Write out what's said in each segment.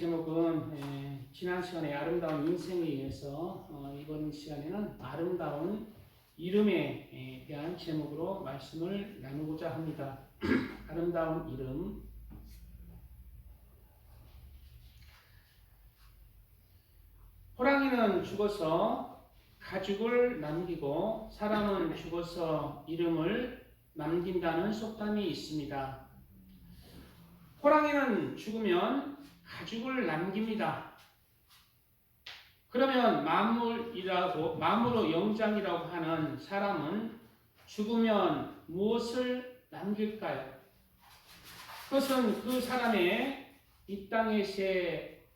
제목은 지난 시간에 아름다운 인생에 의해서 이번 시간에는 아름다운 이름에 대한 제목으로 말씀을 나누고자 합니다. 아름다운 이름. 호랑이는 죽어서 가죽을 남기고 사람은 죽어서 이름을 남긴다는 속담이 있습니다. 호랑이는 죽으면 가죽을 남깁니다. 그러면 만물의 영장이라고 하는 사람은 죽으면 무엇을 남길까요? 그것은 그 사람의 이 땅에서의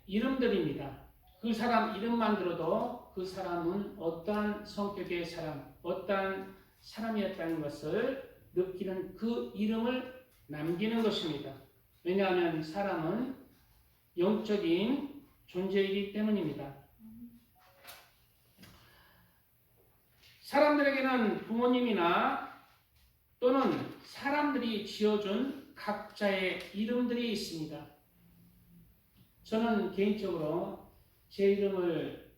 이름들입니다. 그 사람 이름만 들어도 그 사람은 어떠한 성격의 사람, 어떠한 사람이었다는 것을 느끼는 그 이름을 남기는 것입니다. 왜냐하면 사람은 영적인 존재이기 때문입니다. 사람들에게는 부모님이나 또는 사람들이 지어준 각자의 이름들이 있습니다. 저는 개인적으로 제 이름을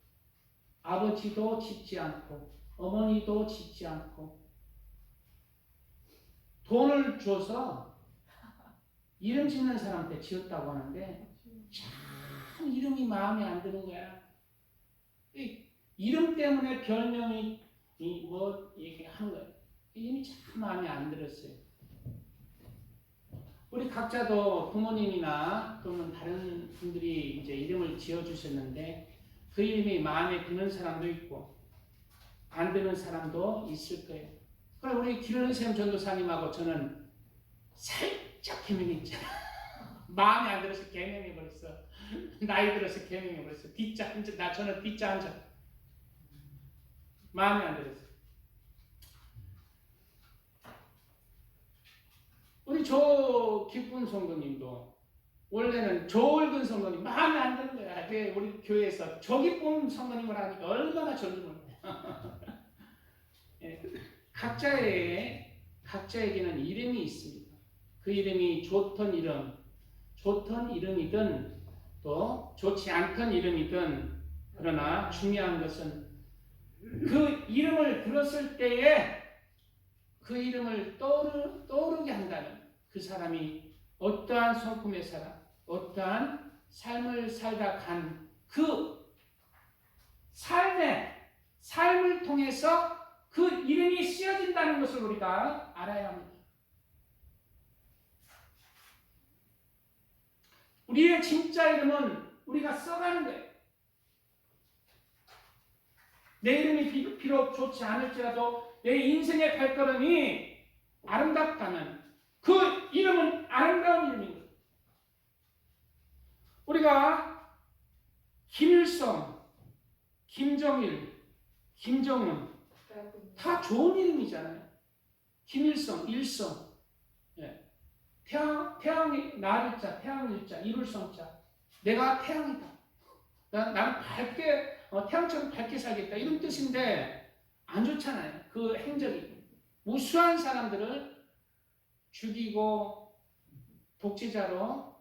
아버지도 짓지 않고 어머니도 짓지 않고 돈을 줘서 이름 짓는 사람한테 지었다고 하는데 참 이름이 마음에 안 드는 거야. 이름 때문에 별명이 얘기하는 거야. 이름이 참 마음에 안 들었어요. 우리 각자도 부모님이나 또는 다른 분들이 이제 이름을 지어주셨는데 그 이름이 마음에 드는 사람도 있고 안 드는 사람도 있을 거예요. 그럼 우리 기르는 전도사님하고 저는 살짝 개명했잖아. 마음에 안 들어서 개명해버렸어. 나이 들어서 개명해버렸어. 저는 D자 한 자. 마음에 안 들었어. 우리 기쁜 성도님도 원래는 조을근 성도님 마음에 안 드는 거야. 우리 교회에서 조기쁨 성도님을 하니까 얼마나 존중을 해. 각자에게는 이름이 있습니다. 그 이름이 좋던 이름이든 또 좋지 않던 이름이든 그러나 중요한 것은 그 이름을 들었을 때에 그 이름을 떠오르게 한다면 그 사람이 어떠한 성품의 사람, 어떠한 삶을 살다 간 그 삶을 통해서 그 이름이 쓰여진다는 것을 우리가 알아야 합니다. 우리의 진짜 이름은 우리가 써가는 거예요. 내 이름이 비록 좋지 않을지라도 내 인생의 발걸음이 아름답다면 그 이름은 아름다운 이름인 거예요. 우리가 김일성, 김정일, 김정은 다 좋은 이름이잖아요. 김일성, 일성, 태양이 나일자, 태양일자, 이룰성자. 내가 태양이다. 나는 밝게 태양처럼 밝게 살겠다. 이런 뜻인데 안 좋잖아요. 그 행적이. 무수한 사람들을 죽이고 독재자로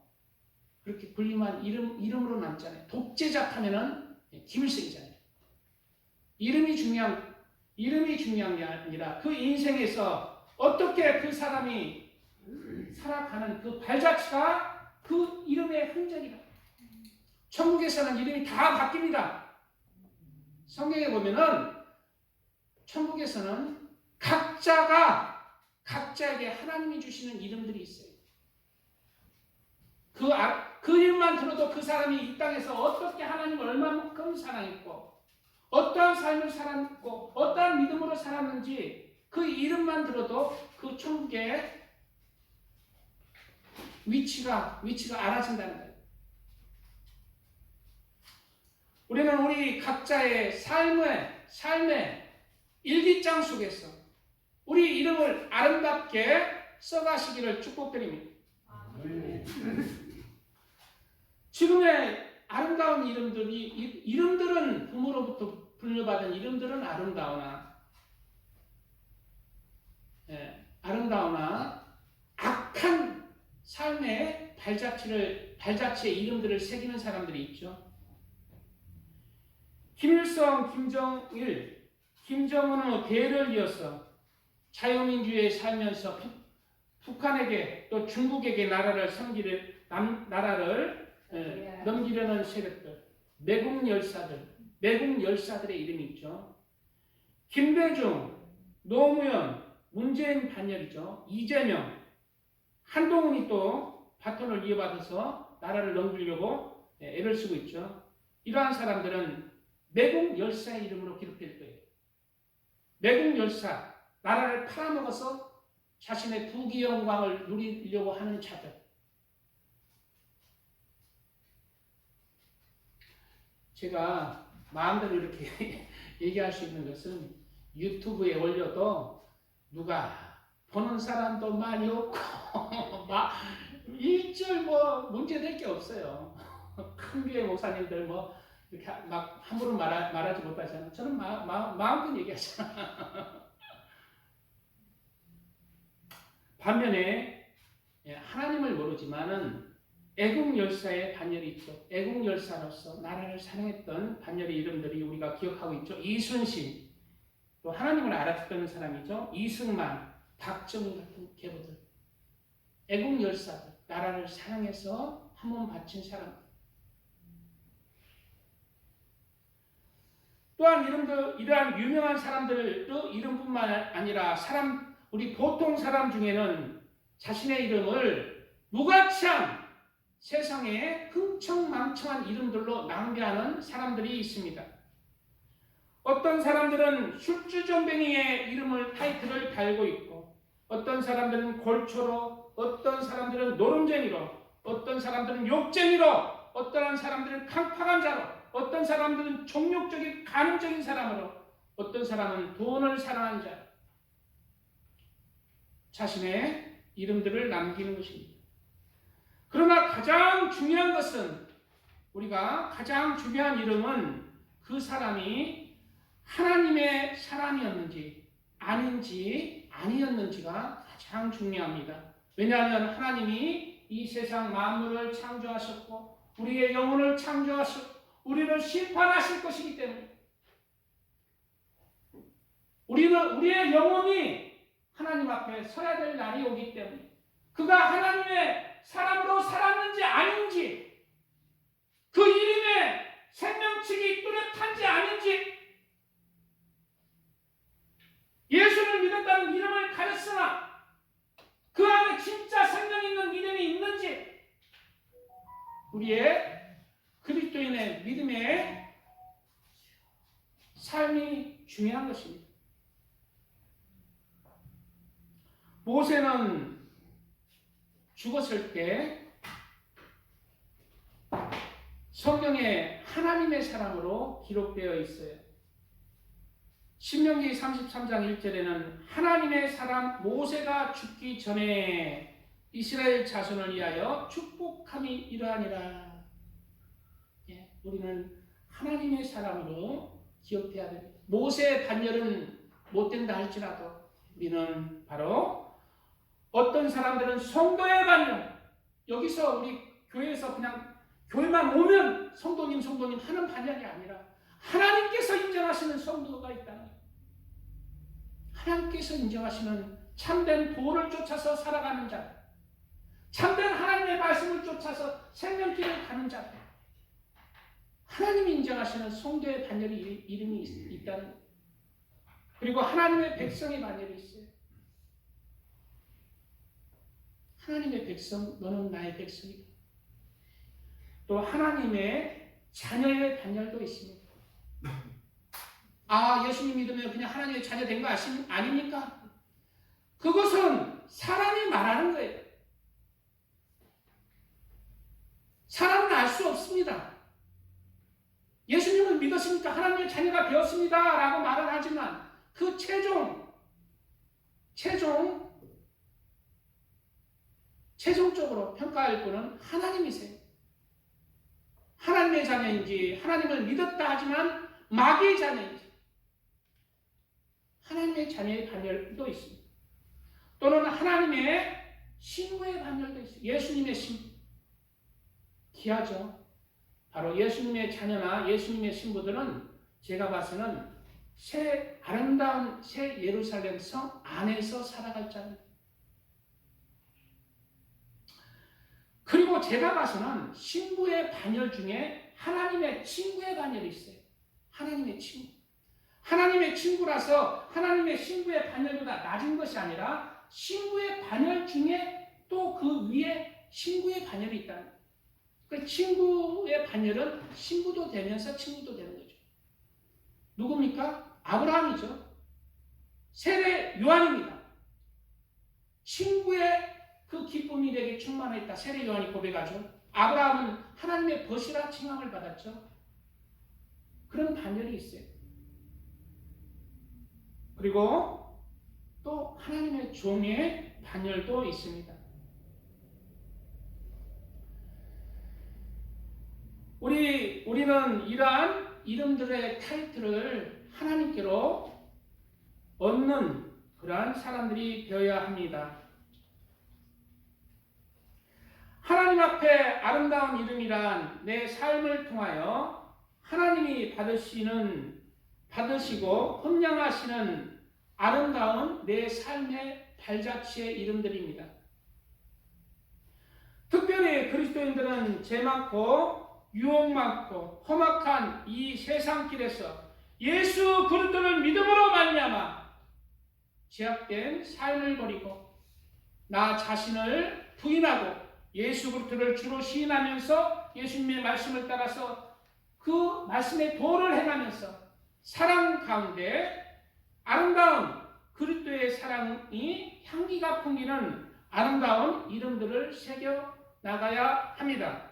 그렇게 불림한 이름으로 남잖아요. 독재자 하면은 김일성이잖아요. 이름이 중요한 게 아니라 그 인생에서 어떻게 그 사람이 살아가는 그 발자취가 그 이름의 흔적이다. 천국에서는 이름이 다 바뀝니다. 성경에 보면은 천국에서는 각자에게 하나님이 주시는 이름들이 있어요. 그 이름만 들어도 그 사람이 이 땅에서 어떻게 하나님을 얼마만큼 사랑했고 어떠한 삶을 살았고 어떠한 믿음으로 살았는지 그 이름만 들어도 그 천국의 위치가 알아진다는 거예요. 우리는 우리 각자의 삶의 일기장 속에서 우리 이름을 아름답게 써가시기를 축복드립니다. 지금의 아름다운 이름들은 부모로부터 불려받은 이름들은 아름다우나 악한 삶의 발자취의 이름들을 새기는 사람들이 있죠. 김일성, 김정일, 김정은의 대를 이어서 자유민주주의에 살면서 북한에게 또 중국에게 나라를 넘기려는 세력들, 매국 열사들의 이름이 있죠. 김대중, 노무현, 문재인 반열이죠. 이재명, 한동훈이 또 바톤을 이어받아서 나라를 넘기려고 애를 쓰고 있죠. 이러한 사람들은 매국 열사의 이름으로 기록될 거예요. 매국 열사, 나라를 팔아먹어서 자신의 부귀 영광을 누리려고 하는 자들. 제가 마음대로 이렇게 얘기할 수 있는 것은 유튜브에 올려도 누가 보는 사람도 많이 없고 일절 문제될 게 없어요. 큰 교회 목사님들 이렇게 막 함부로 말하지 못하잖아요. 저는 마음껏 얘기하잖아요. 반면에 하나님을 모르지만은 애국열사의 반열이 있죠. 애국열사로서 나라를 사랑했던 반열의 이름들이 우리가 기억하고 있죠. 이순신, 또 하나님을 알았던 사람이죠. 이승만, 박정희 같은 계보들. 애국열사들, 나라를 사랑해서 한 몸 바친 사람들. 또한 이러한 유명한 사람들도 이름뿐만 아니라 우리 보통 사람 중에는 자신의 이름을 무가치한 세상에 흥청망청한 이름들로 낭비하는 사람들이 있습니다. 어떤 사람들은 술주정뱅이의 타이틀을 달고 있고, 어떤 사람들은 골초로, 어떤 사람들은 노름쟁이로, 어떤 사람들은 욕쟁이로, 어떤 사람들은 강팍한 자로, 어떤 사람들은 종욕적인 간음적인 사람으로, 어떤 사람은 돈을 사랑하는 자, 자신의 이름들을 남기는 것입니다. 그러나 가장 중요한 것은, 우리가 가장 중요한 이름은 그 사람이 하나님의 사람이었는지 아니었는지가 가장 중요합니다. 왜냐하면 하나님이 이 세상 만물을 창조하셨고 우리의 영혼을 창조하셨고 우리를 심판하실 것이기 때문에, 우리의 영혼이 하나님 앞에 서야 될 날이 오기 때문에, 그가 하나님의 사람으로 살았는지 아닌지, 그 이름에 생명책이 뚜렷한지 아닌지, 예수를 믿었다는 이름을 가졌으나 그 안에 진짜 생명 있는 이름이 있는지, 우리의 그리스도인의 믿음의 삶이 중요한 것입니다. 모세는 죽었을 때 성경에 하나님의 사람으로 기록되어 있어요. 신명기 33장 1절에는 하나님의 사람 모세가 죽기 전에 이스라엘 자손을 위하여 축복함이 이러하니라. 우리는 하나님의 사람으로 기억돼야 됩니다. 모세의 반열은 못된다 할지라도 우리는 바로 어떤 사람들은 성도의 반열, 여기서 우리 교회에서 그냥 교회만 오면 성도님 하는 반열이 아니라 하나님께서 인정하시는 성도가 있다는 거예요. 하나님께서 인정하시는 참된 도를 쫓아서 살아가는 자, 참된 하나님의 말씀을 쫓아서 생명길을 가는 자, 하나님이 인정하시는 성도의 반열이 이름이 있다는 거예요. 그리고 하나님의 백성의 반열이 있어요. 하나님의 백성, 너는 나의 백성이다. 또 하나님의 자녀의 반열도 있습니다. 예수님 믿으면 그냥 하나님의 자녀 된 거 아닙니까? 그것은 사람이 말하는 거예요. 사람은 알 수 없습니다. 예수님을 믿었으니까 하나님의 자녀가 되었습니다 라고 말을 하지만 그 최종적으로 평가할 분은 하나님이세요. 하나님의 자녀인지, 하나님을 믿었다 하지만 마귀의 자녀인지, 하나님의 자녀의 반열도 있습니다. 또는 하나님의 신부의 반열도 있어요. 예수님의 신부. 귀하죠. 바로 예수님의 자녀나 예수님의 신부들은 제가 봐서는 아름다운 새 예루살렘 성 안에서 살아갈 자입니다. 그리고 제가 봐서는 신부의 반열 중에 하나님의 친구의 반열이 있어요. 하나님의 친구. 하나님의 친구라서 하나님의 신부의 반열보다 낮은 것이 아니라 신부의 반열 중에 또 그 위에 신부의 반열이 있다는 거예요. 그 친구의 반열은 신부도 되면서 친구도 되는 거죠. 누굽니까? 아브라함이죠. 세례 요한입니다. 친구의 그 기쁨이 내게 충만했다. 세례 요한이 고백하죠. 아브라함은 하나님의 벗이라 칭함을 받았죠. 그런 반열이 있어요. 그리고 또 하나님의 종의 반열도 있습니다. 우리는 이러한 이름들의 타이틀을 하나님께로 얻는 그러한 사람들이 되어야 합니다. 하나님 앞에 아름다운 이름이란 내 삶을 통하여 하나님이 받으시고 헌량하시는 아름다운 내 삶의 발자취의 이름들입니다. 특별히 그리스도인들은 죄 많고 유혹 많고 험악한 이 세상길에서 예수 그리스도를 믿음으로 말미암아 제약된 삶을 버리고 나 자신을 부인하고 예수 그리스도를 주로 시인하면서 예수님의 말씀을 따라서 그 말씀의 도를 행하면서 사랑 가운데 아름다운 그리스도의 사랑이 향기가 풍기는 아름다운 이름들을 새겨 나가야 합니다.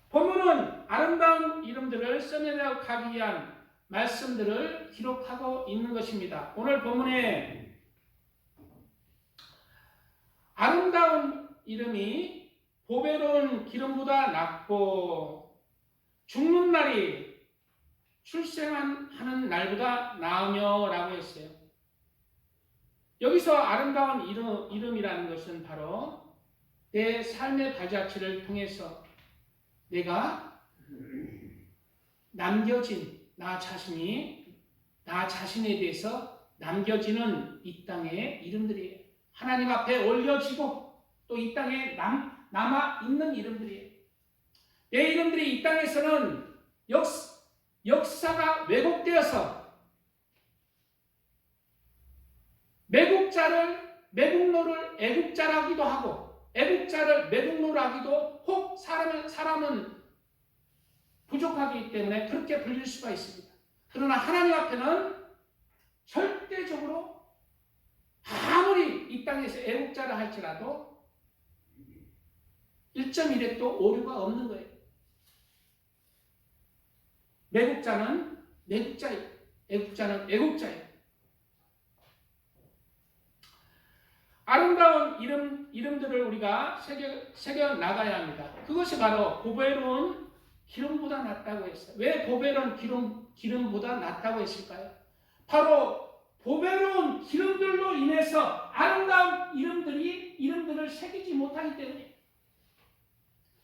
본문은 아름다운 이름들을 써내려 가기 위한 말씀들을 기록하고 있는 것입니다. 오늘 본문에 아름다운 이름이 보배로운 기름보다 낫고 죽는 날이 출생하는 날보다 나으며 라고 했어요. 여기서 아름다운 이름이라는 것은 바로 내 삶의 발자취를 통해서 내가 남겨진 나 자신에 대해서 남겨지는 이 땅의 이름들이에요. 하나님 앞에 올려지고 또 이 땅에 남아있는 이름들이에요. 내 이름들이 이 땅에서는 역사가 왜곡되어서 매국노를 애국자라기도 하고 애국자를 매국노로 하기도 혹 사람은 부족하기 때문에 그렇게 불릴 수가 있습니다. 그러나 하나님 앞에는 절대적으로 아무리 이 땅에서 애국자라 할지라도 1.1획도 오류가 없는 거예요. 매국자는 매국자예요. 애국자는 애국자예요. 아름다운 이름들을 우리가 새겨 나가야 합니다. 그것이 바로 보배로운 기름보다 낫다고 했어요. 왜 보배로운 기름보다 낫다고 했을까요? 바로 보배로운 기름들로 인해서 아름다운 이름들을 새기지 못하기 때문에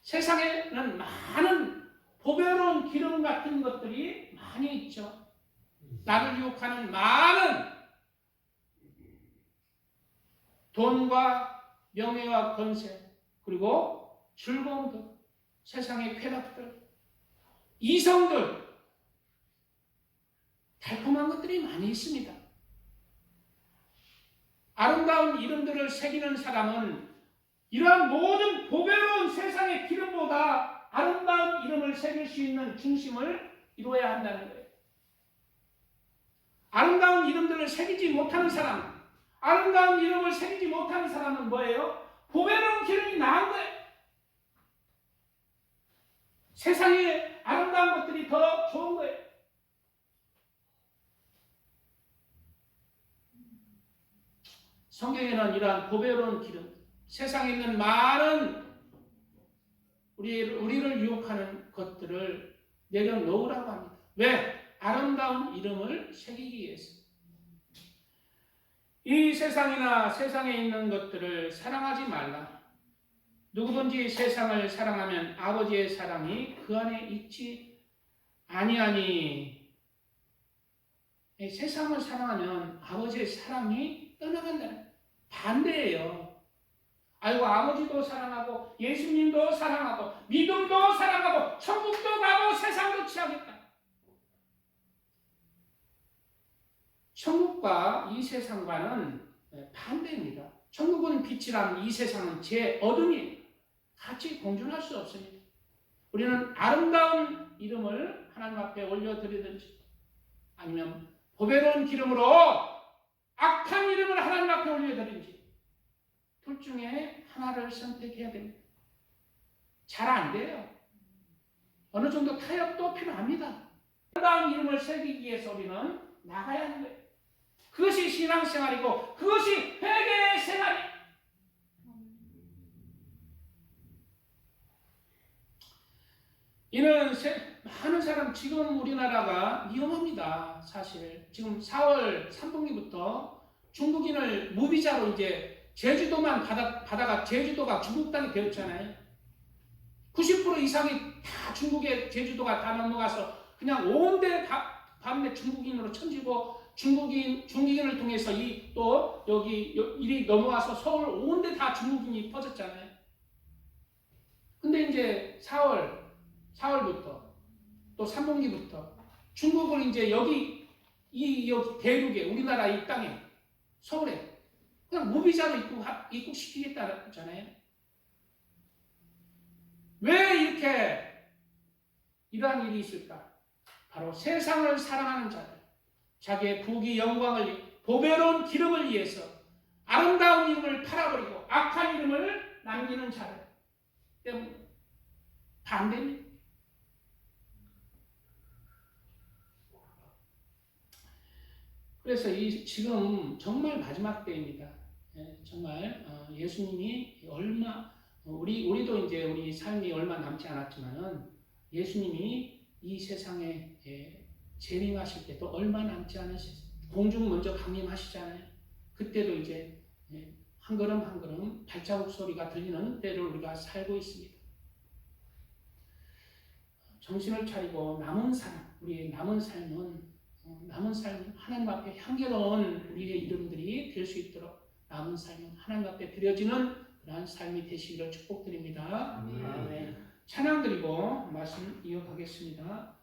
세상에는 많은 보배로운 기름 같은 것들이 많이 있죠. 나를 유혹하는 많은 돈과 명예와 권세 그리고 즐거움들, 세상의 쾌락들, 이성들, 달콤한 것들이 많이 있습니다. 아름다운 이름들을 새기는 사람은 이러한 모든 보배로운 세상의 기름보다 아름다운 이름을 새길 수 있는 중심을 이루어야 한다는 거예요. 아름다운 이름들을 새기지 못하는 사람, 아름다운 이름을 새기지 못하는 사람은 뭐예요? 보배로운 기름이 나은 거예요. 세상에 아름다운 것들이 더 좋은 거예요. 성경에는 이러한 보배로운 기름, 세상에 있는 많은 우리를 유혹하는 것들을 내려놓으라고 합니다. 왜? 아름다운 이름을 새기기 위해서. 이 세상이나 세상에 있는 것들을 사랑하지 말라. 누구든지 세상을 사랑하면 아버지의 사랑이 그 안에 있지 아니하니. 세상을 사랑하면 아버지의 사랑이 떠나간다. 반대예요. 아이고, 아버지도 사랑하고 예수님도 사랑하고 믿음도 사랑하고 천국도 가고 세상도 취하겠다. 천국과 이 세상과는 반대입니다. 천국은 빛이라면 이 세상은 제 어둠이 같이 공존할 수 없습니다. 우리는 아름다운 이름을 하나님 앞에 올려드리든지 아니면 보배로운 기름으로 악한 이름을 하나님 앞에 올려드리든지 둘 중에 하나를 선택해야 됩니다. 잘 안 돼요. 어느 정도 타협도 필요합니다. 아름다운 이름을 새기기 위해서 우리는 나가야 하는 거예요. 그것이 신앙생활이고 그것이 회개의 생활이에요. 이는 많은 사람, 지금 우리나라가 위험합니다. 사실 지금 4월 3분기부터 중국인을 무비자로 이제 제주도만 받아가 제주도가 중국 땅이 되었잖아요. 90% 이상이 다 중국의 제주도가 다 넘어가서 그냥 온데 반내 중국인으로 천지고 중국인을 통해서 또 여기 일이 넘어와서 서울 온데 다 중국인이 퍼졌잖아요. 근데 이제 4월부터 또 3분기부터 중국을 이제 여기 대륙에 우리나라 이 땅에 서울에 그냥 무비자로 입국시키겠다잖아요. 왜 이렇게 이러한 일이 있을까? 바로 세상을 사랑하는 자들, 자기의 부귀 영광을 보배로운 기름을 위해서 아름다운 이름을 팔아버리고 악한 이름을 남기는 자들 때문에 반대입니다. 그래서 지금 정말 마지막 때입니다. 정말 예수님이 우리도 이제 우리 삶이 얼마 남지 않았지만은 예수님이 이 세상에 재림하실 때도 얼마 남지 않으셨어요. 공중 먼저 강림하시잖아요. 그때도 이제 한 걸음 한 걸음 발자국 소리가 들리는 때를 우리가 살고 있습니다. 정신을 차리고 우리의 남은 삶은 하나님 앞에 향기로운 우리의 이름들이 될 수 있도록 남은 삶은 하나님 앞에 드려지는 그러한 삶이 되시기를 축복드립니다. 네. 찬양 드리고 말씀 이어가겠습니다.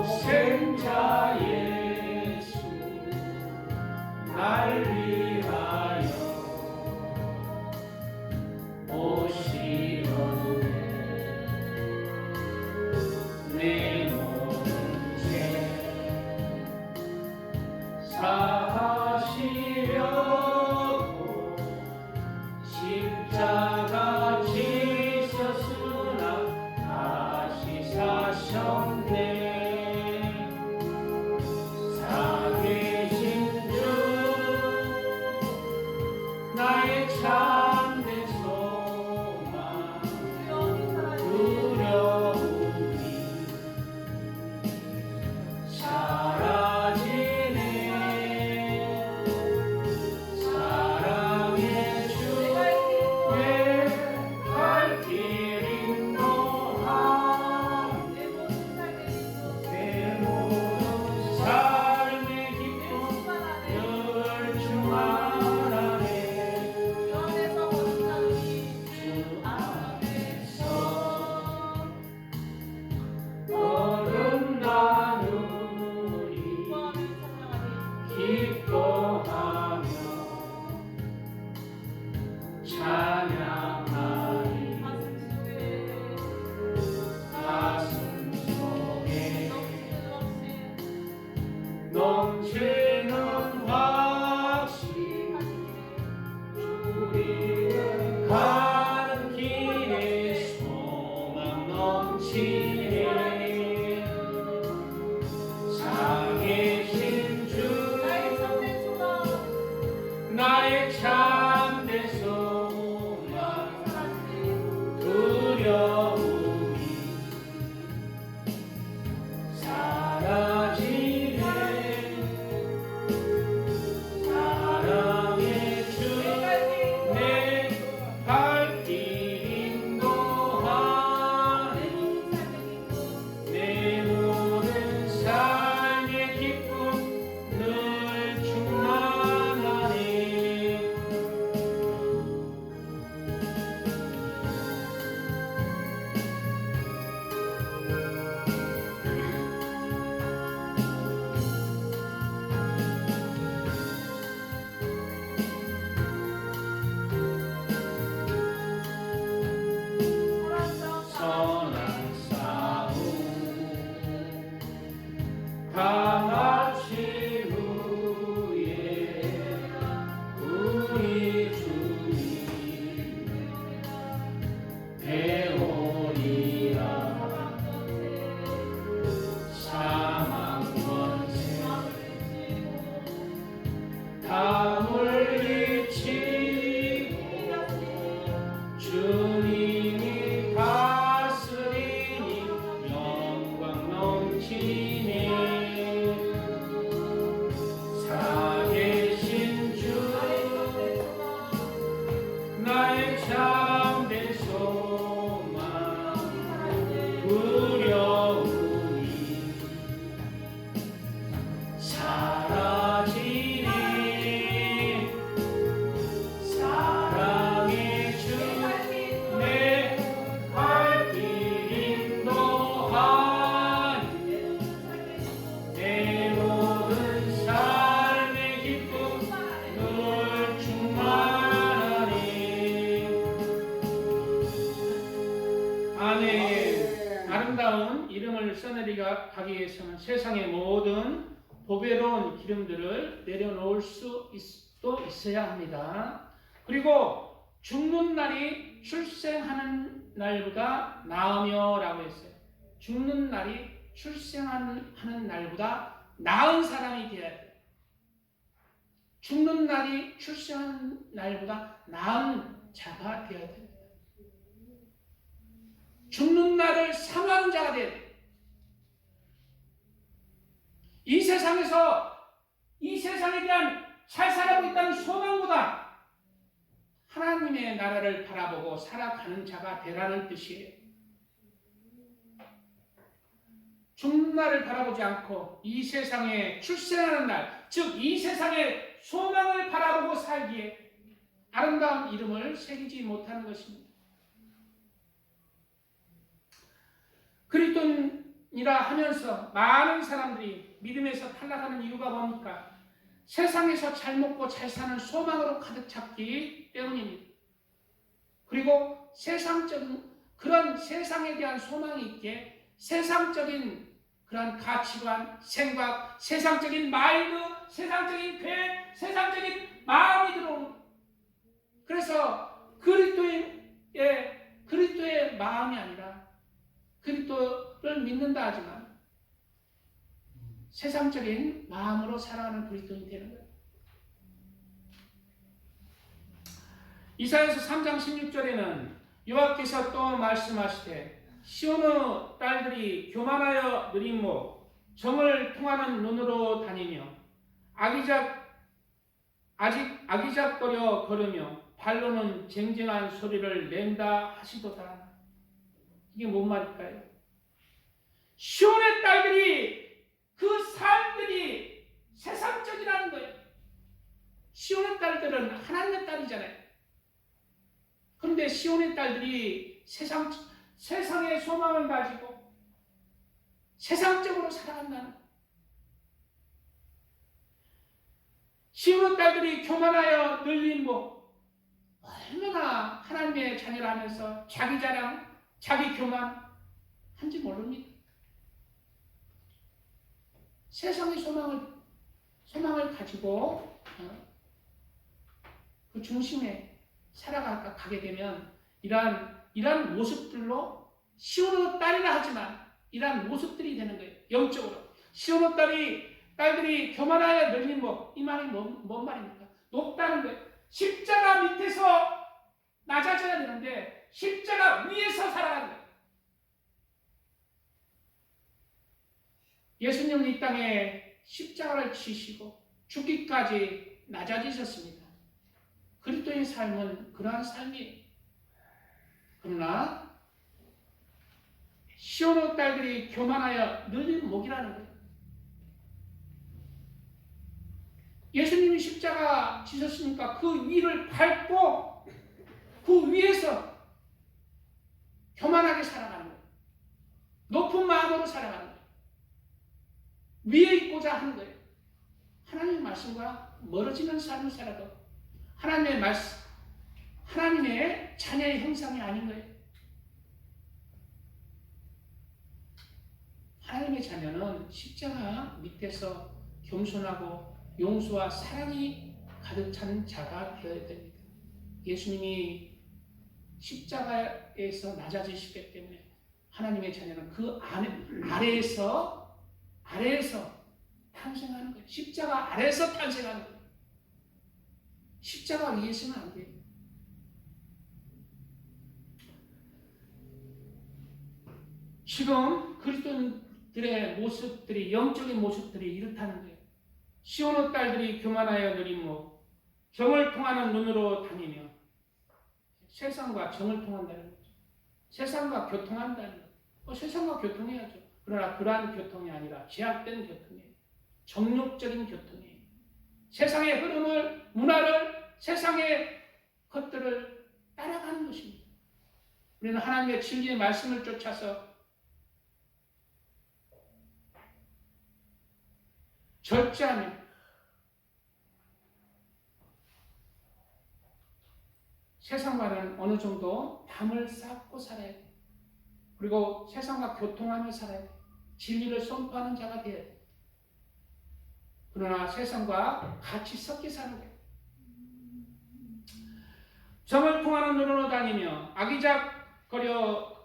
독생자 예수 날 위하여 오시려네. 내 모든 죄 사하시려고 십자가 지셨으나 다시 사셨네. 나의 참된 소망 두려움이 사라지네. 사랑의 주 내 갈 길 인도하네. 아름다운 이름을 써내려가기 위해서는 세상의 모든 보배로운 기름들을 내려놓을 수도 있어야 합니다. 그리고 죽는 날이 출생하는 날보다 나으며 라고 했어요. 죽는 날이 출생하는 날보다 나은 사람이 되어야 돼요. 죽는 날이 출생하는 날보다 나은 자가 되어야 됩니다. 죽는 날을 사모하는 자가 되어야 돼요. 이 세상에서 이 세상에 대한 잘 살아가고 있다는 소망보다 하나님의 나라를 바라보고 살아가는 자가 되라는 뜻이에요. 죽는 날을 바라보지 않고 이 세상에 출생하는 날, 즉 이 세상의 소망을 바라보고 살기에 아름다운 이름을 새기지 못하는 것입니다. 그리스도인이라 하면서 많은 사람들이 믿음에서 탈락하는 이유가 뭡니까? 세상에서 잘 먹고 잘 사는 소망으로 가득 찼기 때문입니다. 그리고 그런 세상에 대한 소망이 있기에 세상적인 그런 가치관, 생각, 세상적인 마인드, 세상적인 계획, 세상적인 마음이 들어오는. 그래서 그리스도의 마음이 아니라 그리스도를 믿는다 하지만 세상적인 마음으로 살아가는 그리스도인이 되는 거예요. 이사야서 3장 16절에는 여호와께서 또 말씀하시되 시온의 딸들이 교만하여 느린 목, 정을 통하는 눈으로 다니며 아기작거려 걸으며 발로는 쟁쟁한 소리를 낸다 하시도다. 이게 뭔 말일까요? 시온의 딸들이 그 삶들이 세상적이라는 거예요. 시온의 딸들은 하나님의 딸이잖아요. 그런데 시온의 딸들이 세상의 소망을 가지고 세상적으로 살아간다는 거예요. 시온의 딸들이 교만하여 늘린 목, 얼마나 하나님의 자녀를 하면서 자기 자랑, 자기 교만 한지 모릅니다. 세상의 소망을 가지고 그 중심에 살아가게 되면 이러한 모습들로 시온의 딸이라 하지만 이러한 모습들이 되는 거예요. 영적으로. 시온의 딸들이 교만하여 늘린 목, 이 말이 뭔 말입니까? 높다는 거예요. 십자가 밑에서 낮아져야 되는데 십자가 위에서 살아가는 거예요. 예수님은 이 땅에 십자가를 지시고 죽기까지 낮아지셨습니다. 그리스도의 삶은 그러한 삶이에요. 그러나 시온의 딸들이 교만하여 늘린 목이라는 거예요. 예수님이 십자가 지셨으니까 그 위를 밟고 그 위에서 교만하게 살아가는 거예요. 높은 마음으로 살아가는 거예요. 위에 있고자 하는 거예요. 하나님의 말씀과 멀어지는 삶을 살아도 하나님의 자녀의 형상이 아닌 거예요. 하나님의 자녀는 십자가 밑에서 겸손하고 용서와 사랑이 가득 찬 자가 되어야 됩니다. 예수님이 십자가에서 낮아지시기 때문에 하나님의 자녀는 그 아래에서 탄생하는 거예요. 십자가 아래에서 탄생하는 거예요. 십자가 위에서는 안 돼요. 지금 그리스도인들의 모습들이, 영적인 모습들이 이렇다는 거예요. 시온의 딸들이 교만하여 느린 목, 정을 통하는 눈으로 다니며, 세상과 정을 통한다는 거죠. 세상과 교통한다는 거죠. 세상과 교통해야죠. 그러나 그러한 교통이 아니라 제약된 교통이에요. 정욕적인 교통이에요. 세상의 흐름을, 문화를, 세상의 것들을 따라가는 것입니다. 우리는 하나님의 진리의 말씀을 쫓아서 절제하며 세상과는 어느 정도 담을 쌓고 살아야 돼요. 그리고 세상과 교통하며 살아야 돼. 진리를 선포하는 자가 돼야 돼. 그러나 세상과 같이 섞여 사는 거예요. 정을 통하는 눈으로 다니며 아기작거려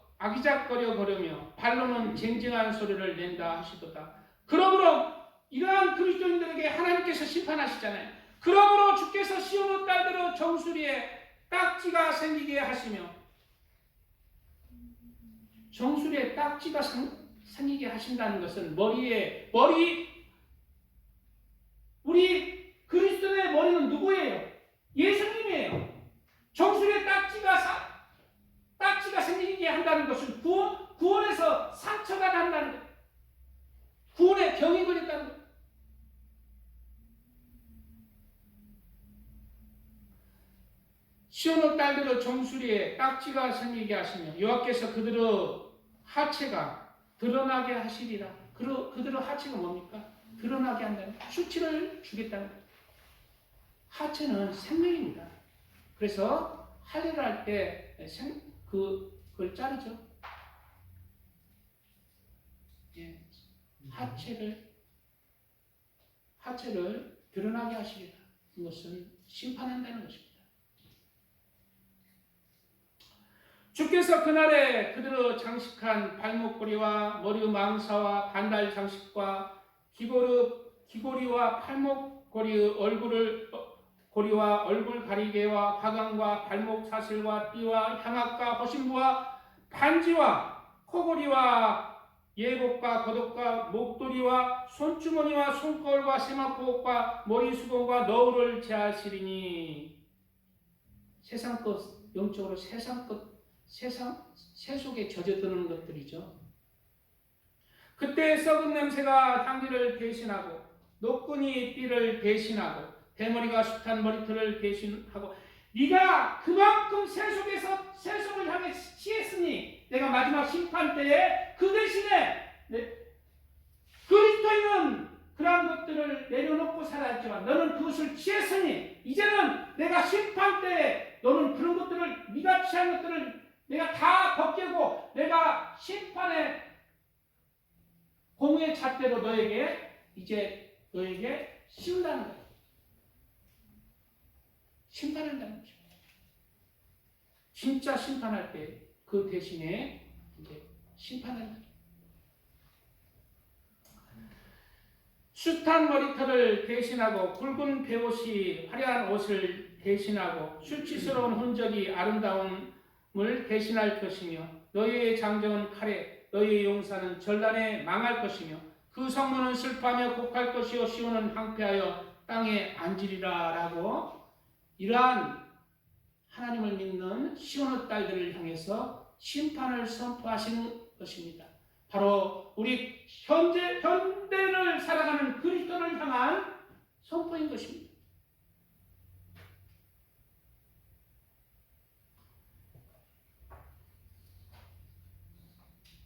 걸으며 발로는 쟁쟁한 소리를 낸다 하시도다. 그러므로 이러한 그리스도인들에게 하나님께서 심판하시잖아요. 그러므로 주께서 시온의 딸들의 정수리에 딱지가 생기게 하시며, 정수리에 딱지가 생기게 하신다는 것은 우리 그리스도의 머리는 누구예요? 예수님이에요. 정수리에 딱지가 생기게 한다는 것은 구원에서 상처가 난다는 거예요. 구원에 병이 걸렸다는 거예요. 시온의 딸들의 정수리에 딱지가 생기게 하시며 여호와께서 그들의 하체가 드러나게 하시리라. 그들의 하체가 뭡니까? 드러나게 한다는 거예요. 수치를 주겠다는 거예요. 하체는 생명입니다. 그래서 할례를 할 때 그걸 자르죠. 예. 하체를 드러나게 하시리라. 이것은 심판한다는 것입니다. 주께서 그날에 그들의 장식한 발목걸이와 머리 망사와 반달 장식과 귀고리와 팔목걸이의 고리와 얼굴 가리개와 화관과 발목 사슬과 띠와 향악과 허신부와 반지와 코고리와 예복과 겉옷과 목도리와 손주머니와 손거울과 세마포옷과 머리수건과 너울을 제하시리니. 세상 것, 영적으로 세상 세속에 젖어드는 것들이죠. 그때 썩은 냄새가 향기를 대신하고 노끈이 띠를 대신하고 대머리가 숱한 머리털을 대신하고, 네가 그만큼 세속을 향해 취했으니 내가 마지막 심판 때에 그 대신에 그리스도인은 그러한 것들을 내려놓고 살았지만 너는 그것을 취했으니 이제는 내가 심판 때에 너는 그런 것들을, 네가 취한 것들을 내가 다 벗기고 내가 심판의 공의 잣대로 너에게 씌운다는 거예요. 심판한다는 거죠. 진짜 심판할 때 그 대신에 이제 심판한다. 숱한 머리털을 대신하고 굵은 베옷이 화려한 옷을 대신하고 수치스러운 흔적이 아름다움을 대신할 것이며 너희의 장정은 칼에 너희의 용사는 전란에 망할 것이며 그 성문은 슬퍼하며 곡할 것이요 시온은 황폐하여 땅에 앉으리라 라고, 이러한 하나님을 믿는 시온의 딸들을 향해서 심판을 선포하시는 것입니다. 바로 우리 현대를 살아가는 그리스도를 향한 선포인 것입니다.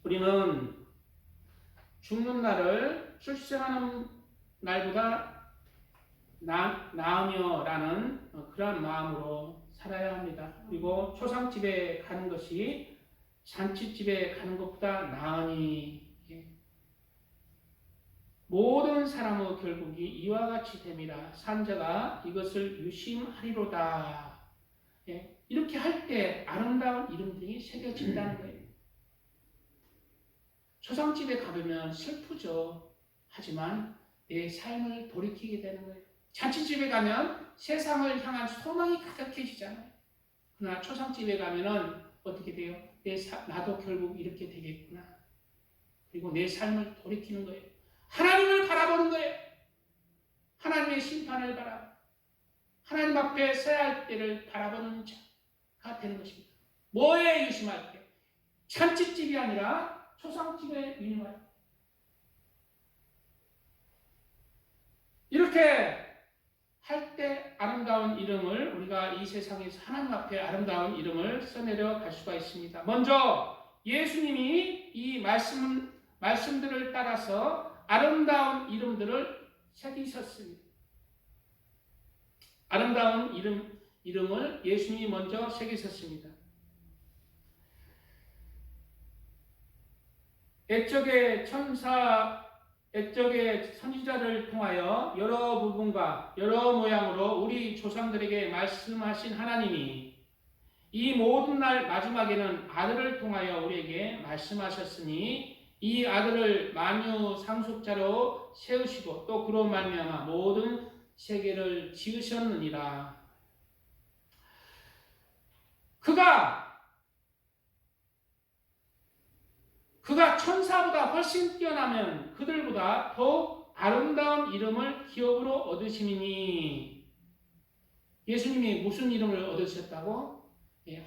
우리는 죽는 날을 출생하는 날보다 나으며라는 그러한 마음으로 살아야 합니다. 그리고 초상집에 가는 것이 잔치집에 가는 것보다 나으니 모든 사람의 결국이 이와 같이 됨이라 산자가 이것을 유심하리로다. 이렇게 할 때 아름다운 이름들이 새겨진다는 거예요. 초상집에 가보면 슬프죠. 하지만 내 삶을 돌이키게 되는 거예요. 잔치집에 가면 세상을 향한 소망이 가득해지잖아요. 그러나 초상집에 가면은 어떻게 돼요? 나도 결국 이렇게 되겠구나. 그리고 내 삶을 돌이키는 거예요. 하나님을 바라보는 거예요. 하나님의 심판을 하나님 앞에 서야 할 때를 바라보는 자가 되는 것입니다. 뭐에 유심할 때? 잔치집이 아니라 초상집에 유심할 때. 이렇게 할 때 아름다운 이름을, 우리가 이 세상에서 하나님 앞에 아름다운 이름을 써내려 갈 수가 있습니다. 먼저 예수님이 이 말씀들을 따라서 아름다운 이름들을 새기셨습니다. 아름다운 이름을 예수님이 먼저 새기셨습니다. 옛적의 천사, 옛적의 선지자를 통하여 여러 부분과 여러 모양으로 우리 조상들에게 말씀하신 하나님이 이 모든 날 마지막에는 아들을 통하여 우리에게 말씀하셨으니 이 아들을 만유 상속자로 세우시고 또 그로 말미암아 모든 세계를 지으셨느니라. 그가 천사보다 훨씬 뛰어나면 그들보다 더욱 아름다운 이름을 기업으로 얻으시니, 예수님이 무슨 이름을 얻으셨다고?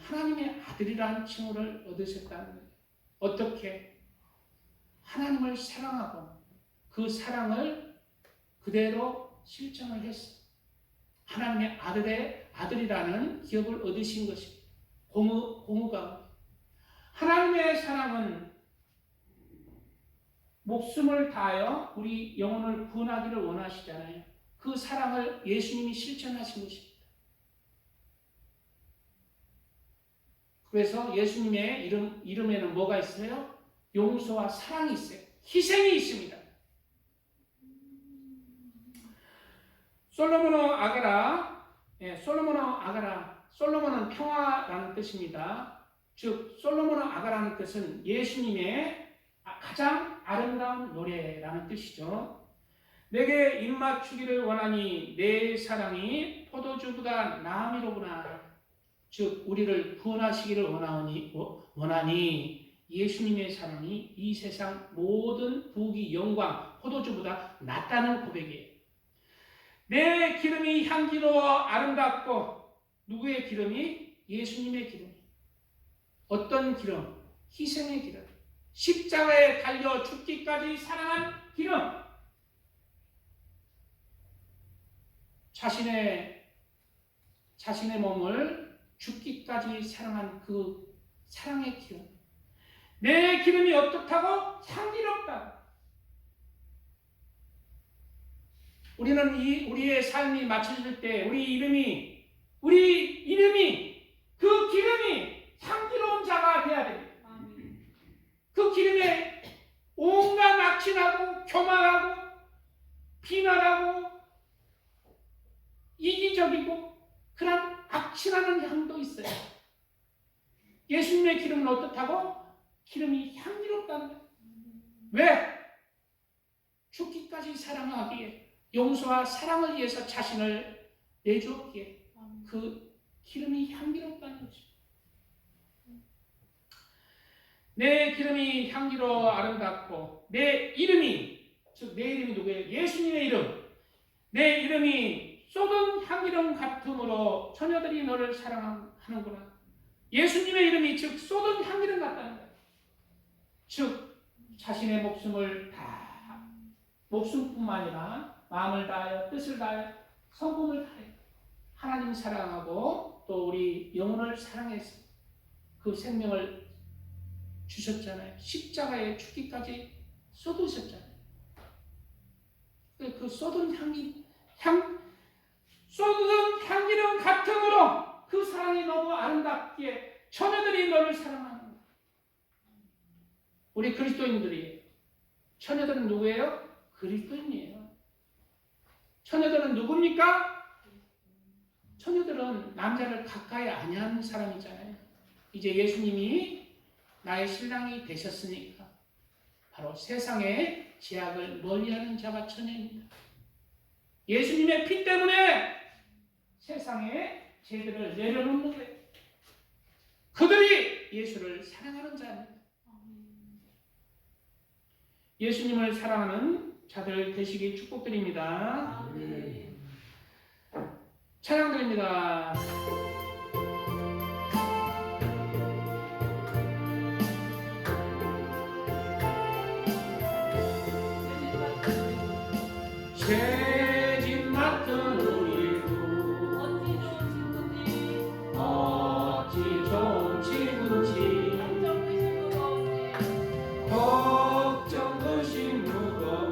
하나님의 아들이라는 칭호를 얻으셨다는 거예요. 어떻게? 하나님을 사랑하고 그 사랑을 그대로 실천을 했어요. 하나님의 아들이라는 기업을 얻으신 것입니다. 고무가. 하나님의 사랑은 목숨을 다하여 우리 영혼을 구원하기를 원하시잖아요. 그 사랑을 예수님이 실천하신 것입니다. 그래서 예수님의 이름에는 뭐가 있어요? 용서와 사랑이 있어요. 희생이 있습니다. 솔로몬은 평화라는 뜻입니다. 즉 솔로몬의 아가라는 뜻은 예수님의 가장 아름다운 노래라는 뜻이죠. 내게 입맞추기를 원하니 내 사랑이 포도주보다 나음이로구나. 즉 우리를 구원하시기를 원하니 예수님의 사랑이 이 세상 모든 부귀 영광 포도주보다 낫다는 고백이에요. 내 기름이 향기로워 아름답고, 누구의 기름이? 예수님의 기름. 어떤 기름? 희생의 기름. 십자가에 달려 죽기까지 사랑한 기름. 자신의 몸을 죽기까지 사랑한 그 사랑의 기름. 내 기름이 어떻다고? 향기롭다. 우리는 우리의 삶이 맞춰질 때 우리 이름이 그 기름이 향기로운 자가 되어야 됩니다. 그 기름에 온갖 악취나고 교만하고 비난하고 이기적이고 그런 악취나는 향도 있어요. 예수님의 기름은 어떻다고? 기름이 향기롭다는 거예요. 왜? 죽기까지 사랑하기에, 용서와 사랑을 위해서 자신을 내주었기에 그 기름이 향기롭다는 거죠. 내 기름이 향기로 아름답고 내 이름이, 즉 내 이름이 누구예요? 예수님의 이름. 내 이름이 쏟은 향기름 같음으로 처녀들이 너를 사랑하는구나. 예수님의 이름이 즉 쏟은 향기름 같다는 거예요. 즉 자신의 목숨을 다, 목숨뿐만 아니라 마음을 다하여 뜻을 다하여 성품을 다하여 하나님 사랑하고 또 우리 영혼을 사랑해서 그 생명을 주셨잖아요. 십자가에 죽기까지 쏟으셨잖아요. 그 쏟은 향기름 같음으로 그 사랑이 너무 아름답기에 처녀들이 너를 사랑하는 거예요. 우리 그리스도인들이, 처녀들은 누구예요? 그리스도인이에요. 처녀들은 누굽니까? 처녀들은 남자를 가까이 아니하는 사람이잖아요. 이제 예수님이 나의 신랑이 되셨으니까 바로 세상의 죄악을 멀리하는 자가 처녀입니다. 예수님의 피 때문에 세상의 죄들을 내려놓는 거예요. 그들이 예수를 사랑하는 자입니다. 예수님을 사랑하는 자들 되시기 축복드립니다. 찬양드립니다. 죄짓 맡은 우리도 어찌 좋은 친구지 걱정 의심 무거운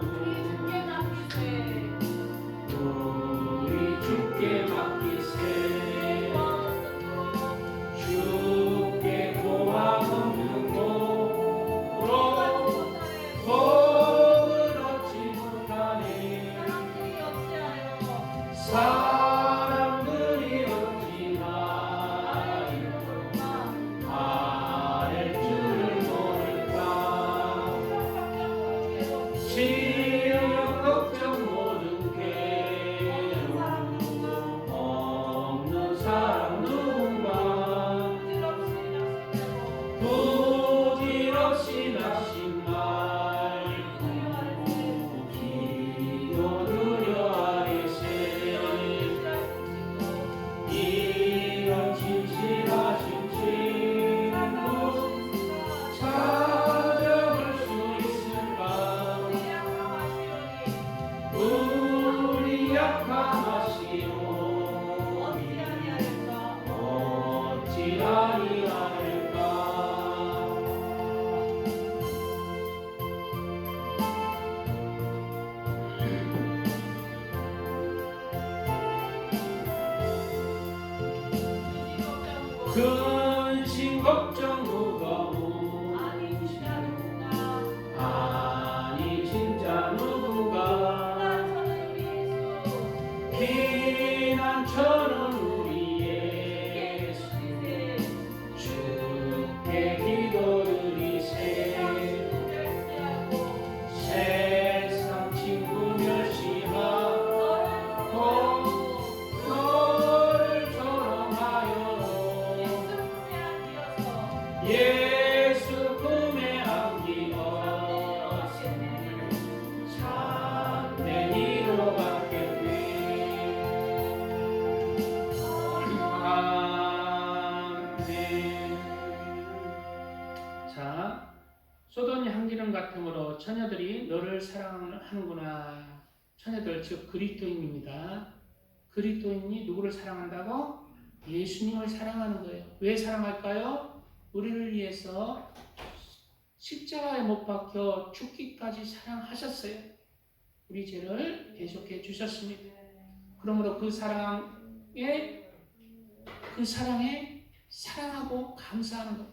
우리 주께 맡기세 주께 고아 없는 곳으로 근심 걱정 무거움 아니 진짜 누군가 아니 진짜 누군가 피난처는 우리 예수 주께 기도드리세 세상 친구 멸시하고 너를 조롱하여 예수 품에 안기어 참된 이로 받겠네. 아멘. 자, 소돔이 한기름 같으므로 처녀들이 너를 사랑하는구나. 처녀들 즉 그리스도인입니다. 그리스도인이 누구를 사랑한다고? 예수님을 사랑하는 거예요. 왜 사랑할까요? 우리를 위해서 십자가에 못 박혀 죽기까지 사랑하셨어요. 우리 죄를 대속해 주셨습니다. 그러므로 그 사랑에 사랑하고 감사하는 것.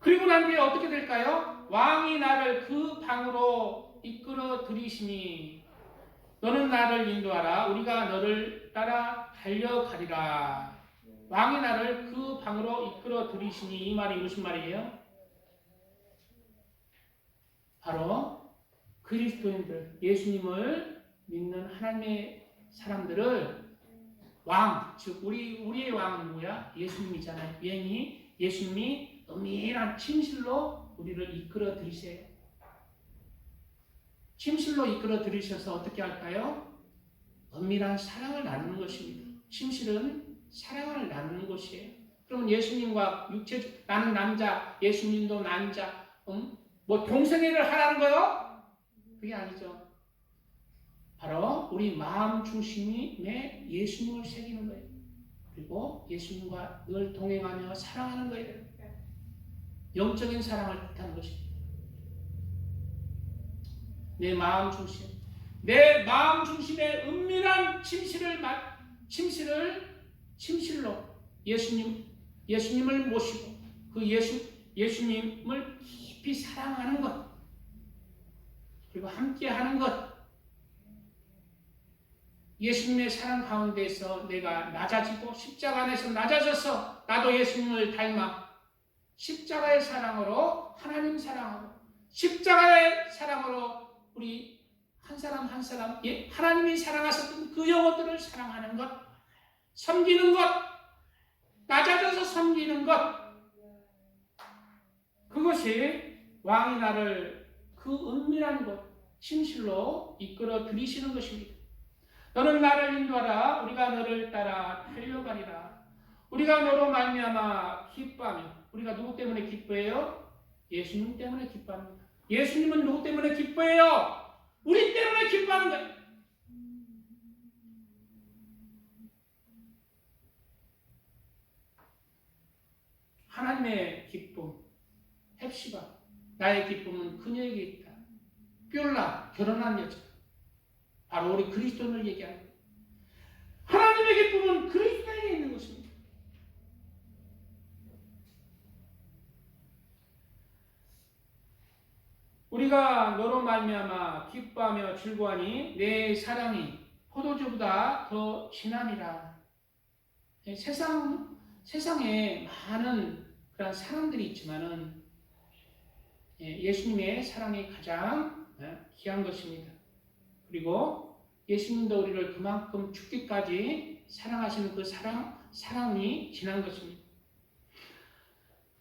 그리고 난 뒤에 어떻게 될까요? 왕이 나를 그 방으로 이끌어 들이시니 너는 나를 인도하라. 우리가 너를 따라 달려가리라. 왕이 나를 그 방으로 이끌어 들이시니 이 말이 무슨 말이에요? 바로 그리스도인들, 예수님을 믿는 하나님의 사람들을 왕, 즉 우리의 왕은 누구야? 예수님이잖아요. 예수님이 은밀한 침실로 우리를 이끌어 들이세요. 침실로 이끌어 들이셔서 어떻게 할까요? 은밀한 사랑을 나누는 것입니다. 침실은 사랑을 나누는 곳이에요. 그럼 예수님과 나는 남자, 예수님도 남자, 뭐 동성애를 하라는 거요? 그게 아니죠. 바로 우리 마음 중심에 예수님을 새기는 거예요. 그리고 예수님과 늘 동행하며 사랑하는 거예요. 영적인 사랑을 뜻하는 것입니다. 내 마음 중심의 은밀한 침실로 예수님을 모시고 그 예수님을 깊이 사랑하는 것, 그리고 함께 하는 것, 예수님의 사랑 가운데서 내가 낮아지고 십자가 안에서 낮아져서 나도 예수님을 닮아 십자가의 사랑으로 하나님 사랑하고 십자가의 사랑으로 우리 한 사람 한 사람 하나님이 사랑하셨던 그 영혼들을 사랑하는 것, 섬기는 것, 낮아져서 섬기는 것, 그것이 왕이 나를 그 은밀한 곳, 침실로 이끌어 들이시는 것입니다. 너는 나를 인도하라. 우리가 너를 따라 달려가리라. 우리가 너로 말미암아 기뻐하며. 우리가 누구 때문에 기뻐해요? 예수님 때문에 기뻐합니다. 예수님은 누구 때문에 기뻐해요? 우리 때문에 기뻐하는 거예요. 하나님의 기쁨, 헵시바, 나의 기쁨은 그녀에게 있다. 뷸라, 결혼한 여자, 바로 우리 그리스도를 얘기하는 거예요. 하나님의 기쁨은 그리스도에게 있는 것입니다. 우리가 너로 말미암아 기뻐하며 즐거워하니 내 사랑이 포도주보다 더 진함이라. 세상에 많은 그런 사랑들이 있지만은 예수님의 사랑이 가장 귀한 것입니다. 그리고 예수님도 우리를 그만큼 죽기까지 사랑하시는 그 사랑이 진한 것입니다.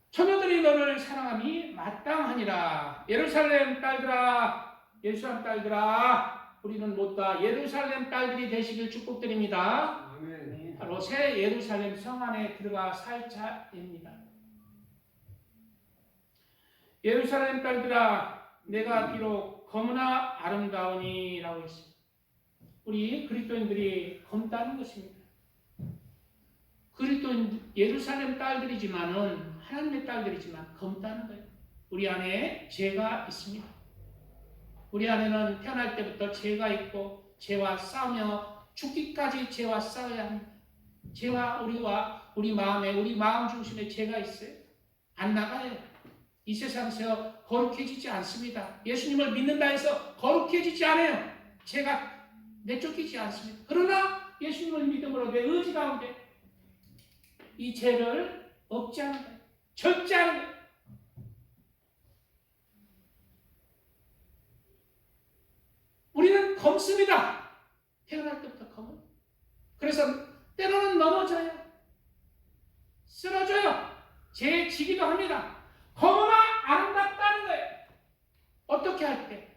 처녀들이 너를 사랑함이 마땅하니라. 예루살렘 딸들아, 우리는 못다 예루살렘 딸들이 되시길 축복드립니다. 아멘. 바로 새 예루살렘 성 안에 들어가 살 자입니다. 예루살렘 딸들아, 내가 비록 검으나 아름다우니라고 했습니다. 우리 그리스도인들이 검다는 것입니다. 예루살렘 딸들이지만은 하나님의 딸들이지만 검다는 거예요. 우리 안에 죄가 있습니다. 우리 안에는 태어날 때부터 죄가 있고 죄와 싸우며 죽기까지 죄와 싸워야 합니다. 죄와 우리 마음에, 우리 마음 중심에 죄가 있어요. 안 나가요. 이 세상에서 거룩해지지 않습니다. 예수님을 믿는다 해서 거룩해지지 않아요. 죄가 내쫓기지 않습니다. 그러나 예수님을 믿음으로 내 의지 가운데 이 죄를 억제하는 거예요. 절제하는 거예요. 우리는 검습니다. 태어날 때부터 검은. 그래서 때로는 넘어져요. 쓰러져요. 죄지기도 합니다. 검으나 아름답다는 거예요. 어떻게 할 때?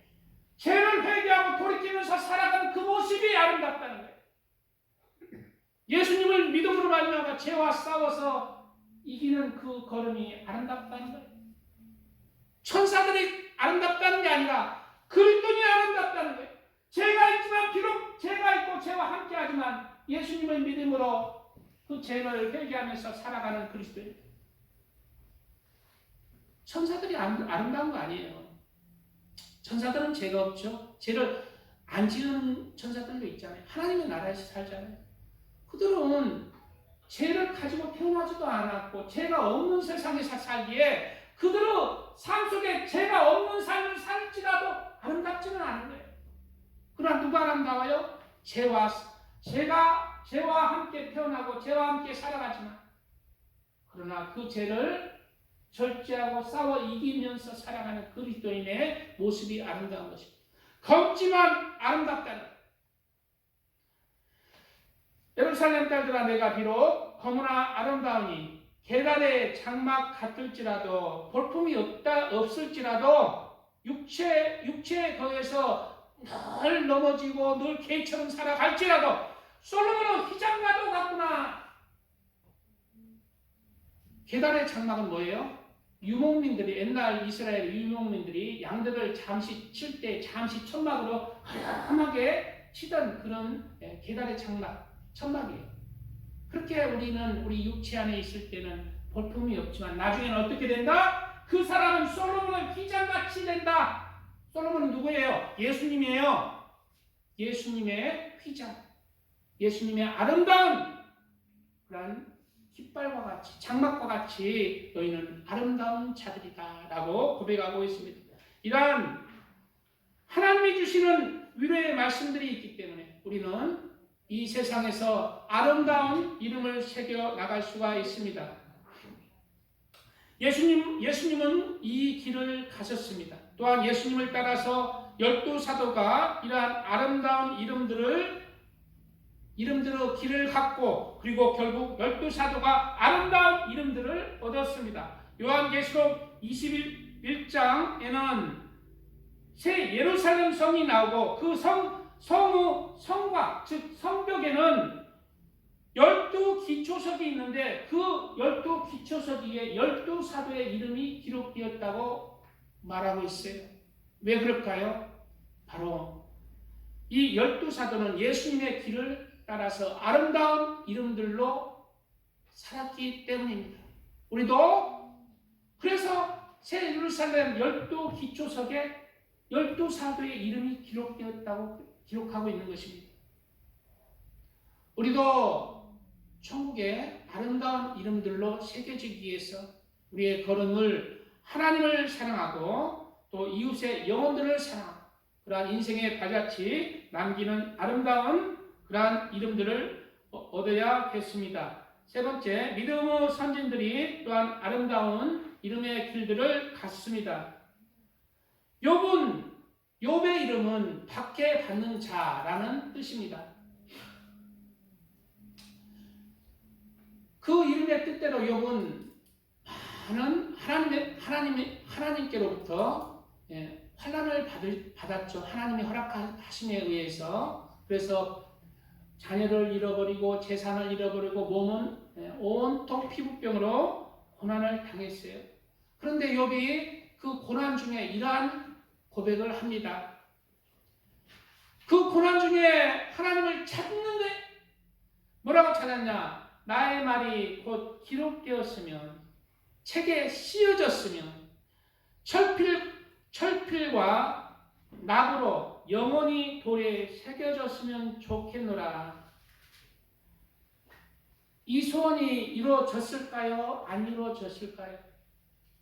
죄를 회개하고 돌이키면서 살아가는 그 모습이 아름답다는 거예요. 예수님을 믿음으로 말미암아 죄와 싸워서 이기는 그 걸음이 아름답다는 거예요. 천사들이 아름답다는 게 아니라 그리스도인이 아름답다는 거예요. 죄가 있지만 비록 죄가 있고 죄와 함께하지만 예수님을 믿음으로 그 죄를 회개하면서 살아가는 그리스도인. 천사들이 아름다운 거 아니에요. 천사들은 죄가 없죠. 죄를 안 지은 천사들도 있잖아요. 하나님의 나라에서 살잖아요. 그들은 죄를 가지고 태어나지도 않았고 죄가 없는 세상에서 살기에 그들은 삶 속에 죄가 없는 삶을 살지라도 아름답지는 않은 거예요. 그러나 누가 아름다워요? 죄와 함께 태어나고 죄와 함께 살아가지만 그러나 그 죄를 절제하고 싸워 이기면서 살아가는 그리스도인의 모습이 아름다운 것입니다. 검지만 아름답다는 것. 예루살렘 딸들아 내가 비록 검으나 아름다우니 계달의 장막 같을지라도 볼품이 없을지라도 육체에 거해서 늘 넘어지고 늘 개처럼 살아갈지라도 솔로몬은 휘장가도 같구나. 계달의 장막은 뭐예요? 유목민들이 옛날 이스라엘 유목민들이 양들을 잠시 칠 때 잠시 천막으로 하얗게 치던 그런 계달의 천막이에요. 그렇게 우리는 우리 육체 안에 있을 때는 볼품이 없지만 나중에는 어떻게 된다? 그 사람은 솔로몬은 휘장같이 된다. 솔로몬은 누구예요? 예수님이에요. 예수님의 휘장, 예수님의 아름다운 그런 깃발과 같이 장막과 같이 너희는 아름다운 자들이다 라고 고백하고 있습니다. 이러한 하나님이 주시는 위로의 말씀들이 있기 때문에 우리는 이 세상에서 아름다운 이름을 새겨 나갈 수가 있습니다. 예수님은 이 길을 가셨습니다. 또한 예수님을 따라서 12사도가 이러한 아름다운 이름들로 길을 갔고 그리고 결국 12사도가 아름다운 이름들을 얻었습니다. 요한계시록 21장에는 새 예루살렘 성이 나오고 그 성과 즉 성벽에는 12기초석이 있는데 그 12기초석 위에 12사도의 이름이 기록되었다고 말하고 있어요. 왜 그럴까요? 바로 이 12사도는 예수님의 길을 따라서 아름다운 이름들로 살았기 때문입니다. 우리도 그래서 새 예루살렘 12기초석에 12사도의 이름이 기록하고 있는 것입니다. 우리도 천국의 아름다운 이름들로 새겨지기 위해서 우리의 걸음을 하나님을 사랑하고 또 이웃의 영혼들을 사랑하고 그러한 인생의 발자취 남기는 아름다운 그러한 이름들을 얻어야겠습니다. 세 번째, 믿음의 선진들이 또한 아름다운 이름의 길들을 갔습니다. 욥의 이름은 박해받는 자라는 뜻입니다. 그 이름의 뜻대로 욥은 많은 하나님께로부터 환난을 받았죠. 하나님이 허락하심에 의해서. 그래서 자녀를 잃어버리고 재산을 잃어버리고 몸은 온통 피부병으로 고난을 당했어요. 그런데 욥이 그 고난 중에 이러한 고백을 합니다. 그 고난 중에 하나님을 찾는데 뭐라고 찾았냐? 나의 말이 곧 기록되었으면 책에 씌어졌으면 철필과 납으로 영원히 돌에 새겨졌으면 좋겠노라. 이 소원이 이루어졌을까요? 안 이루어졌을까요?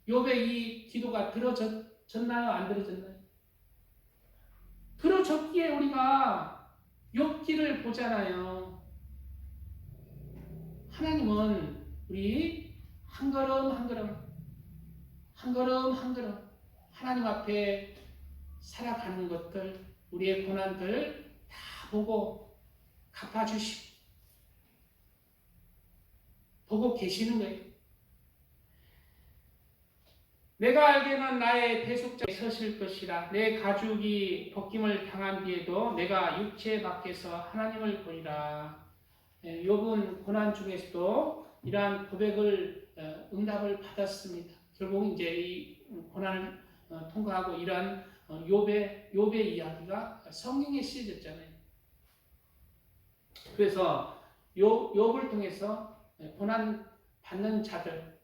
욥의 이 기도가 들어졌나요? 안 들어졌나요? 들어졌기에 우리가 욥기를 보잖아요. 하나님은 우리 한 걸음 한 걸음, 한 걸음 한 걸음 하나님 앞에 살아가는 것들, 우리의 고난들 다 보고 갚아주시고 보고 계시는 거예요. 내가 알기는 나의 배속자에 서실 것이라. 내 가죽이 벗김을 당한 뒤에도 내가 육체 밖에서 하나님을 보리라. 욥은 고난 중에서도 이러한 고백을 응답을 받았습니다. 결국 이제 이 고난을 통과하고 이러한 욥의 이야기가 성경에 쓰여졌잖아요. 그래서 욥을 통해서 고난 받는 자들,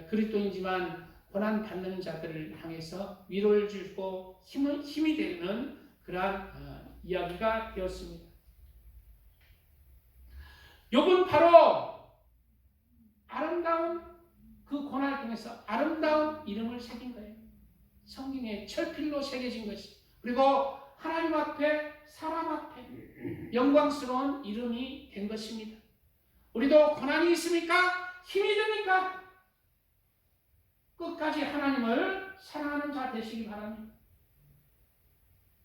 그리스도인지만 고난 받는 자들을 향해서 위로를 주고 힘이 되는 그러한 이야기가 되었습니다. 욥은 바로 아름다운 그 고난을 통해서 아름다운 이름을 새긴 거예요. 성경에 철필로 새겨진 것이. 그리고 하나님 앞에 사람 앞에 영광스러운 이름이 된 것입니다. 우리도 고난이 있습니까? 힘이 듭니까? 끝까지 하나님을 사랑하는 자 되시기 바랍니다.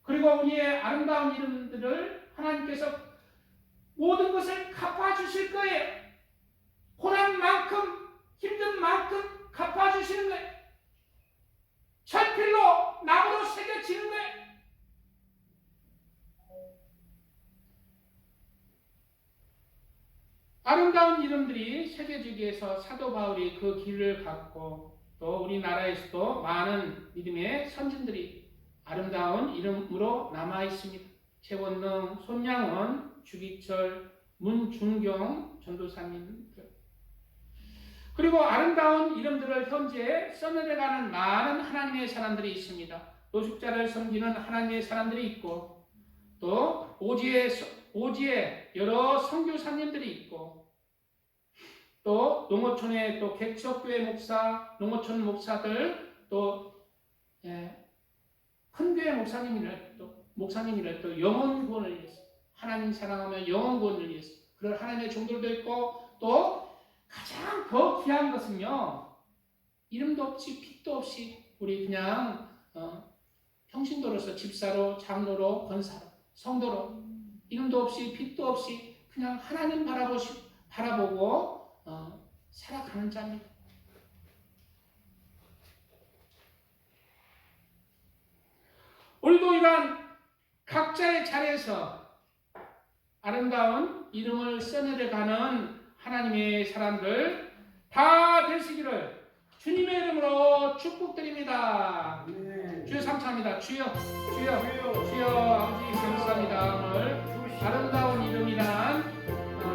그리고 우리의 아름다운 이름들을 하나님께서 모든 것을 갚아주실 거예요. 고난만큼 힘든 만큼 갚아주시는 거예요. 철필로 나무로 새겨지는 거예요. 아름다운 이름들이 새겨지기 위해서 사도 바울이 그 길을 갔고 또 우리나라에서도 많은 믿음의 선진들이 아름다운 이름으로 남아 있습니다. 최원능, 손양원, 주기철, 문중경 전도사님들. 그리고 아름다운 이름들을 현재 써내려가는 많은 하나님의 사람들이 있습니다. 노숙자를 섬기는 하나님의 사람들이 있고 또 오지에 여러 선교사님들이 있고 또 농어촌의 또 개척교회 목사, 농어촌 목사들 또 큰 교회 목사님이라 또 영혼 구원을 위해서 하나님 사랑하며 영혼 구원을 위해서 그런 하나님의 종들도 있고 또 가장 더 귀한 것은요 이름도 없이 빛도 없이 우리 그냥 평신도로서 집사로 장로로 권사로 성도로 이름도 없이 빛도 없이 그냥 하나님 바라보고 살아가는 자입니다. 우리도 이러한 각자의 자리에서 아름다운 이름을 써내려가는 하나님의 사람들 다 되시기를 주님의 이름으로 축복드립니다. 주여 감사합니다. 주여 아버지 감사합니다. 오늘 아름다운 이름이란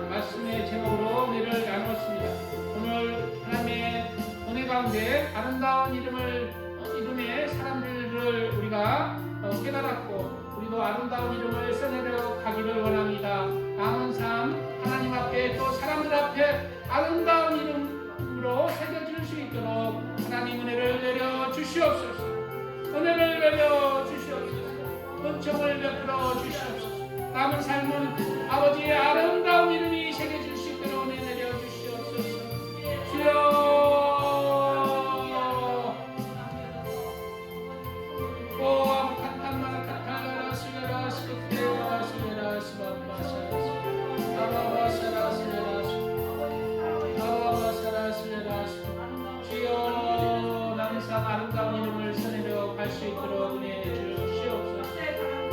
말씀의 제목으로 은혜를 나누었습니다. 오늘 하나님의 은혜 가운데 아름다운 이름의 사람들을 우리가 깨달았고 우리도 아름다운 이름을 써내려 가기를 원합니다. 남은 삶 하나님 앞에 또 사람들 앞에 아름다운 이름으로 새겨질 수 있도록 하나님 은혜를 내려 주시옵소서. 은혜를 내려 주시옵소서. 은총을 베풀어 주시옵소서. 남은 삶은 아버지의 아름다운 이름이 새겨질